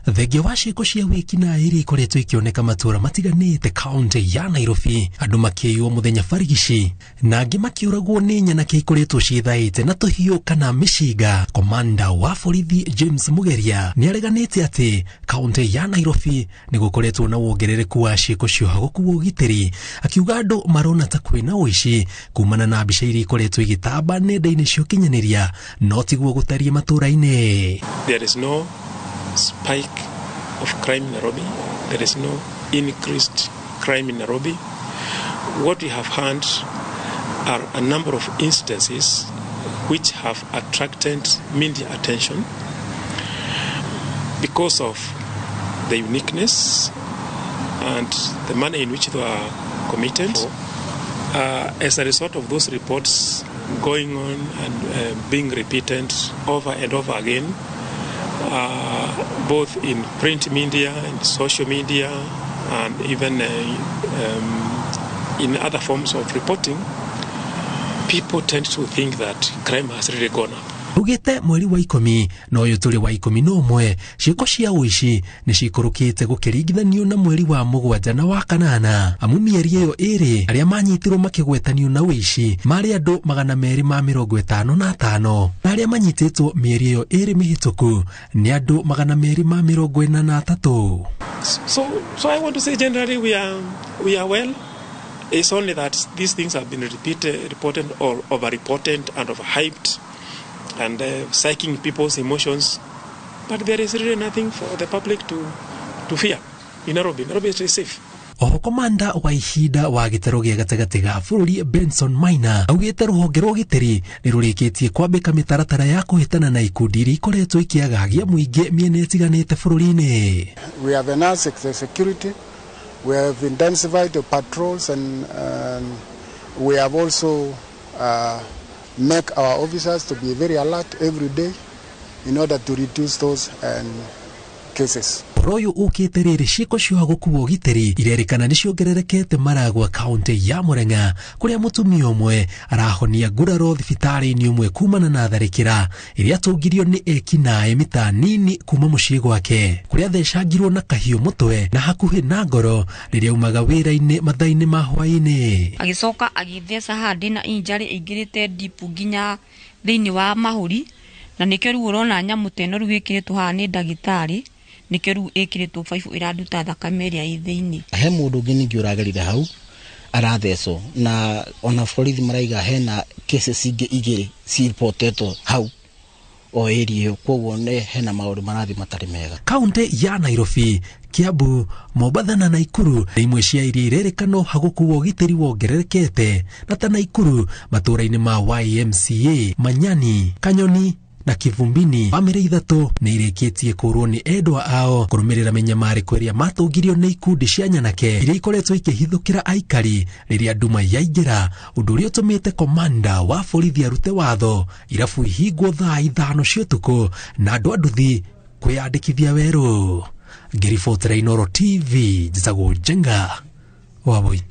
Thenge wa ciĩko cia wĩkinaĩ iria ikoretwo ikĩoneka matũra matiganĩte kaunti ya Nairobi, andũ makĩiywo mũthenya barigici na angĩ makĩũragwo nĩ nyanake ikoretwo ciĩthaĩte na tũhiũ kana mĩcinga. Komanda wa borithi James Mugeria nĩareganĩte atĩ kaunti ya Nairobi nĩ gũkoretwo na wongerereku wa ciĩko cia gũkuo ũgitĩri, akiuga andũ marona ta kwĩna ũici kumana na mbica iria ikoretwo igĩtamba nenda-inĩ cia ũkinyanĩria, no tiguo gũtarie matũra-inĩ. There is no spike of crime in Nairobi. There is no increased crime in Nairobi. What we have had are a number of instances which have attracted media attention because of the uniqueness and the manner in which they were committed. As a result of those reports going on and being repeated over and over again, both in print media, in social media, and even in other forms of reporting, people tend to think that crime has really gone up. Ugite mweri wa 10 na ũyũ tũrĩ wa 11 ciĩko cia ũici nĩ cikũrũkĩte gũkĩringithanio na mweri wa 7 na wa 8. Amu mĩeri ĩyo ĩrĩ arĩa manyitirwo makĩgwetanio na ũici marĩ andũ 255 na arĩa manyitĩtwo mĩeri ĩyo ĩrĩ mĩhĩtũku nĩ andũ 243. So I want to say generally we are well. It's only that these things have been reported or over-reported and over-hyped and psyching people's emotions, but there is really nothing for the public to fear in Nairobi. Nairobi is safe. Komanda wa ihinda wa gĩtaro gĩa gatagatĩ ga bũrũri Benson Maina augĩte rũhonge rwa ũgitĩri nĩ rũrĩkĩtie kwambĩka mĩtaratara ya kũhĩtana na ikundi iria ikoretwo ikĩagagia mũingĩ mĩena ĩtiganĩte bũrũri-inĩ. We have enhanced the security. We have intensified the patrols and we have also make our officers to be very alert every day in order to reduce those cases. Royo ukĩte rĩrĩ ciĩko cia gũkuo ũgitĩri irerĩkana nĩ ciongererekete Maragwa kaunti ya Murang'a, kũrĩa mũtumia ũmwe arahonia nguraro thibitarĩ-inĩ ũmwe kumana na tharĩkĩra iria atũngirio nĩ ekinaĩ mita nini kuma mũciĩ gwake, kũrĩa thecangirwo na kahiũ mũtwe na hakuhĩ na ngoro rĩrĩa aumaga wĩra-inĩ mathaa-inĩ ma hwaĩ-inĩ. Agĩcoka agĩtheca handi na injury ĩingĩrĩte deep nginya thĩinĩ wa mahũri, na nĩkĩo rĩu ũrona nyamũ teno rĩu ĩkĩrĩtwo haha nĩ ndagĩtarĩ, nĩkĩo rĩu ĩkĩrĩtwo baibũ ĩranduta thakame ĩrĩa ĩ thĩinĩ. He mũndũ ũngĩ ningĩ ũragerire hau arathecwo, na ona borithi maraiga hena cases ingĩ igĩrĩ cireportetwo hau o area ĩyo, koguo hena maũndũ marathiĩ matarĩ mega. Kaunti ya Nairobi, Kiambu, Mombasa na Naikuru nĩ imwe cia iria irerĩkanwo hagũkuo ũgitĩri wongererekete, na ta Naikuru matũra-inĩ ma YMCA, Manyani, Kanyoni na Kivumbini bamĩrĩ 3 nĩ irĩkĩtie kũrwo nĩ endwa ao kũrũmĩrĩra mĩnyamarĩko ĩrĩa matũngirio nĩ ikundi cia nyanake iria ikoretwo ikĩhithũkĩra aikari rĩrĩa nduma yaingĩra, ũndũ ũrĩa ũtũmĩte komanda wa borithi arute watho irabu ihingwo thaa 5 cia ũtukũ na andũ a nduthi kwĩyandĩkithia werũ. Ngĩribotera Inooro TV, njĩtagwo Njenga Wabui.